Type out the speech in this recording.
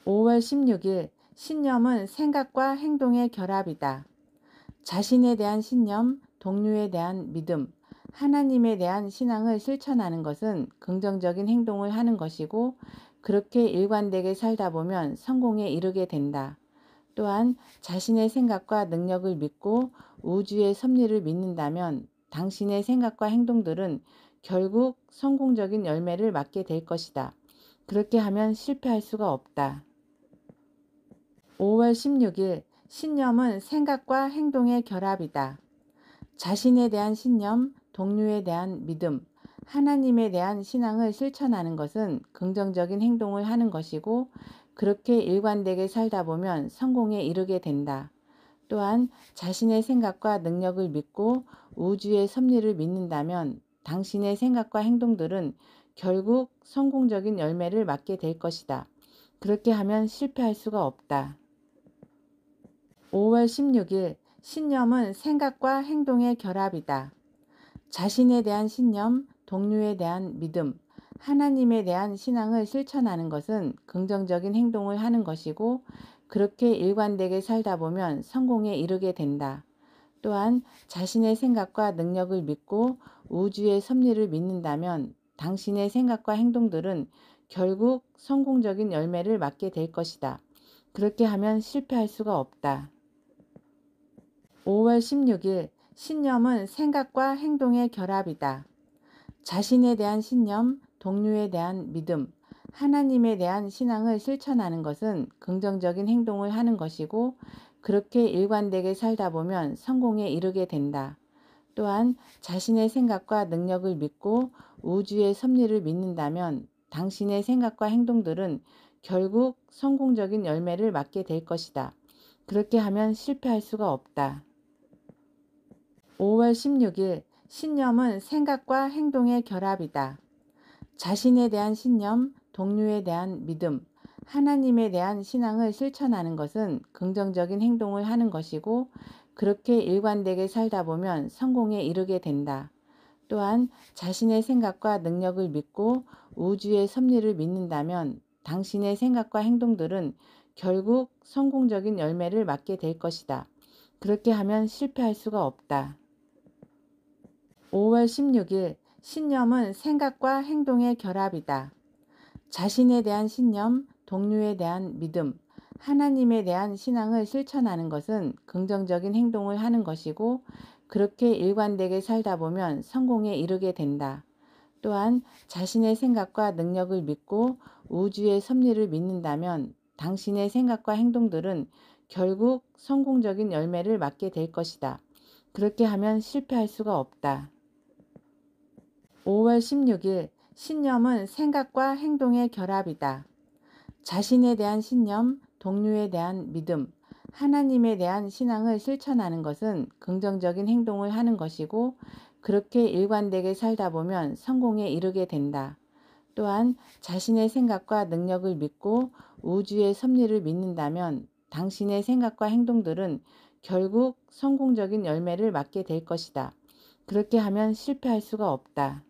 5월 16일 신념은 생각과 행동의 결합이다. 자신에 대한 신념, 동료에 대한 믿음, 하나님에 대한 신앙을 실천하는 것은 긍정적인 행동을 하는 것이고, 그렇게 일관되게 살다 보면 성공에 이르게 된다. 또한 자신의 생각과 능력을 믿고 우주의 섭리를 믿는다면 당신의 생각과 행동들은 결국 성공적인 열매를 맞게 될 것이다. 그렇게 하면 실패할 수가 없다. 5월 16일 신념은 생각과 행동의 결합이다. 자신에 대한 신념, 동료에 대한 믿음, 하나님에 대한 신앙을 실천하는 것은 긍정적인 행동을 하는 것이고, 그렇게 일관되게 살다 보면 성공에 이르게 된다. 또한 자신의 생각과 능력을 믿고 우주의 섭리를 믿는다면 당신의 생각과 행동들은 결국 성공적인 열매를 맞게 될 것이다. 그렇게 하면 실패할 수가 없다. 5월 16일 신념은 생각과 행동의 결합이다. 자신에 대한 신념, 동료에 대한 믿음, 하나님에 대한 신앙을 실천하는 것은 긍정적인 행동을 하는 것이고, 그렇게 일관되게 살다 보면 성공에 이르게 된다. 또한 자신의 생각과 능력을 믿고 우주의 섭리를 믿는다면 당신의 생각과 행동들은 결국 성공적인 열매를 맞게 될 것이다. 그렇게 하면 실패할 수가 없다. 5월 16일 신념은 생각과 행동의 결합이다. 자신에 대한 신념, 동료에 대한 믿음, 하나님에 대한 신앙을 실천하는 것은 긍정적인 행동을 하는 것이고, 그렇게 일관되게 살다 보면 성공에 이르게 된다. 또한 자신의 생각과 능력을 믿고 우주의 섭리를 믿는다면 당신의 생각과 행동들은 결국 성공적인 열매를 맞게 될 것이다. 그렇게 하면 실패할 수가 없다. 5월 16일 신념은 생각과 행동의 결합이다. 자신에 대한 신념, 동료에 대한 믿음, 하나님에 대한 신앙을 실천하는 것은 긍정적인 행동을 하는 것이고, 그렇게 일관되게 살다 보면 성공에 이르게 된다. 또한 자신의 생각과 능력을 믿고 우주의 섭리를 믿는다면 당신의 생각과 행동들은 결국 성공적인 열매를 맞게 될 것이다. 그렇게 하면 실패할 수가 없다. 5월 16일 신념은 생각과 행동의 결합이다. 자신에 대한 신념, 동료에 대한 믿음, 하나님에 대한 신앙을 실천하는 것은 긍정적인 행동을 하는 것이고, 그렇게 일관되게 살다 보면 성공에 이르게 된다. 또한 자신의 생각과 능력을 믿고 우주의 섭리를 믿는다면 당신의 생각과 행동들은 결국 성공적인 열매를 맞게 될 것이다. 그렇게 하면 실패할 수가 없다. 5월 16일 신념은 생각과 행동의 결합이다. 자신에 대한 신념, 동료에 대한 믿음, 하나님에 대한 신앙을 실천하는 것은 긍정적인 행동을 하는 것이고, 그렇게 일관되게 살다 보면 성공에 이르게 된다. 또한 자신의 생각과 능력을 믿고 우주의 섭리를 믿는다면 당신의 생각과 행동들은 결국 성공적인 열매를 맞게 될 것이다. 그렇게 하면 실패할 수가 없다.